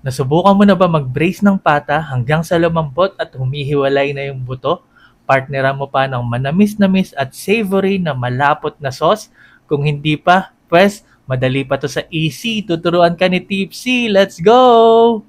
Nasubukan mo na ba mag-braise ng pata hanggang sa lumambot at humihiwalay na yung buto? Partneran mo pa ng manamis-namis at savory na malapot na sauce? Kung hindi pa, pues madali pa to sa Easy. Tuturuan ka ni Tipsy. Let's go!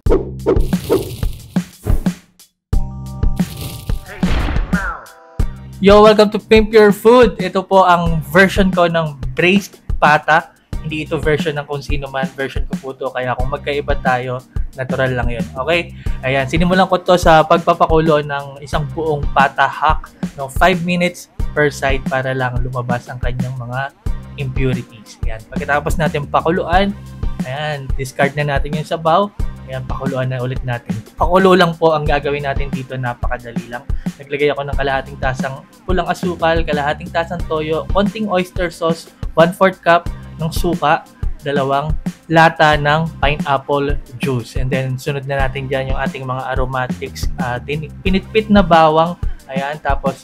Yo, welcome to Pimp Your Food. Ito po ang version ko ng braised pata. Hindi ito version ng kung sino man. Version ko po ito. Kaya kung magkaiba tayo, natural lang yun. Okay? Ayan, sinimulan ko to sa pagpapakulo ng isang buong pata hack. No, 5 minutes per side para lang lumabas ang kanyang mga impurities. Ayan, pagkatapos natin pakuluan, ayan, discard na natin yung sabaw. Ayan, pakuluan na ulit natin. Pakulo lang po ang gagawin natin dito. Napakadali lang. Naglagay ako ng kalahating tasang pulang asukal, kalahating tasang toyo, konting oyster sauce, 1/4 cup ng suka, 2 lata ng pineapple juice. And then, sunod na natin dyan yung ating mga aromatics. Pinitpit na bawang. Ayan, tapos,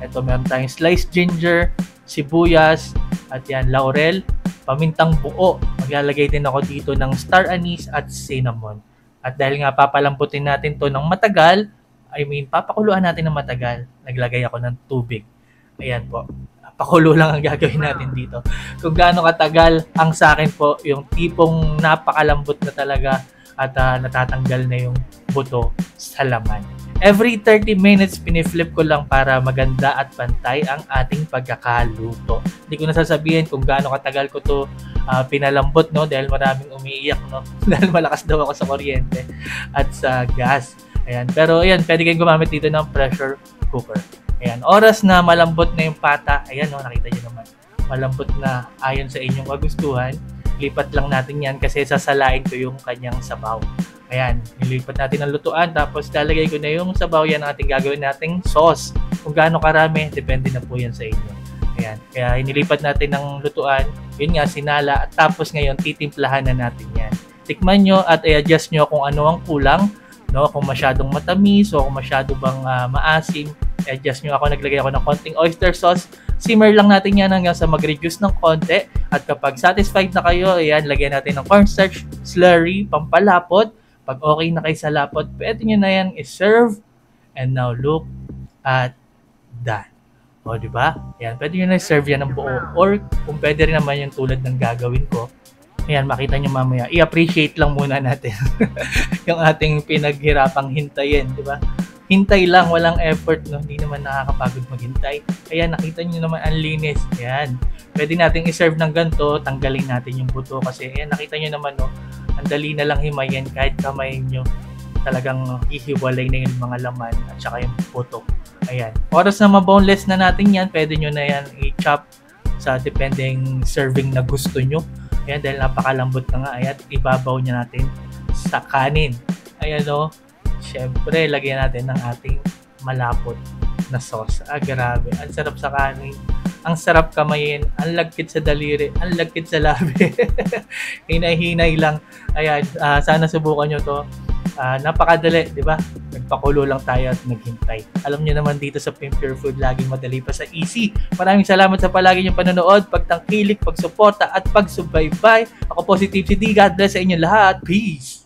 ito meron tayong sliced ginger, sibuyas, at yan, laurel, pamintang buo. Maglalagay din ako dito ng star anise at cinnamon. At dahil nga papalambutin natin to ng matagal, papakuluan natin ng matagal, naglagay ako ng tubig. Ayan po. Pakulo lang ang gagawin natin dito. Kung gaano katagal, ang sa akin po, yung tipong napakalambot na talaga at natatanggal na yung buto sa laman. Every 30 minutes, piniflip ko lang para maganda at pantay ang ating pagkakaluto. Hindi ko nasasabihin kung gaano katagal ko to pinalambot, no? Dahil maraming umiiyak, no? Dahil malakas daw ako sa kuryente at sa gas. Ayan. Pero ayan, pwede kayong gumamit dito ng pressure cooker. Ayan. Oras na malambot na yung pata. Ayan, no? Nakita nyo naman. Malambot na ayon sa inyong kagustuhan. Lipat lang natin yan kasi sasalain ko yung kanyang sabaw. Ayan, nilipat natin ang lutuan, tapos lalagay ko na yung sabaw. Yan ang ating gagawin nating sauce. Kung gaano karami, depende na po yan sa inyo. Ayan, kaya inilipat natin ng lutuan, yun nga, sinala, at tapos ngayon, titimplahan na natin yan. Tikman nyo at i-adjust nyo kung ano ang kulang, no? Kung masyadong matamis o kung masyado bang maasim, i-adjust nyo. Ako, naglagay ako ng konting oyster sauce. Simmer lang natin yan hanggang sa mag-reduce ng konti. At kapag satisfied na kayo, ayan, lagyan natin ng cornstarch slurry, pampalapot. Pag okay na kayo sa lapot, pwede nyo na yan i-serve. And now, look at that. O, di ba? Yan, pwede nyo na i-serve yan ng buo. Or, kung pwede rin naman yung tulad ng gagawin ko, ayan, makita nyo mamaya. I-appreciate lang muna natin yung ating pinaghirapang hintayin, di ba? Hintay lang, walang effort, no? Hindi naman nakakapagod maghintay. Ayan, nakita nyo naman ang linis. Ayan, pwede natin i-serve ng ganito, tanggalin natin yung buto kasi, ayan, nakita nyo naman, no? Ang dali na lang himayin kahit kamay nyo. Talagang hihiwalay na yung mga laman at saka yung buto. Ayan. Oras na ma-boneless na natin yan, pwede nyo na yan i-chop sa depending serving na gusto nyo. Ayan, dahil napakalambot na nga. Ayan, ibabaw nyo natin sa kanin. Ayan o. Siyempre, lagyan natin ng ating malapot na sauce. Grabe. Ang sarap sa kanin. Ang sarap kamayin, ang lagkit sa daliri, ang lagkit sa labi. Hinay-hinay lang. Ayan, sana subukan nyo to. Napakadali, di ba? Nagpakulo lang tayo at naghintay. Alam nyo naman dito sa Pimp Your Food, laging madali pa sa Easy. Maraming salamat sa palagi nyong panonood, pagtangkilik, pagsuporta at pagsubaybay. Ako po si Tipsy D. God bless sa inyo lahat. Peace!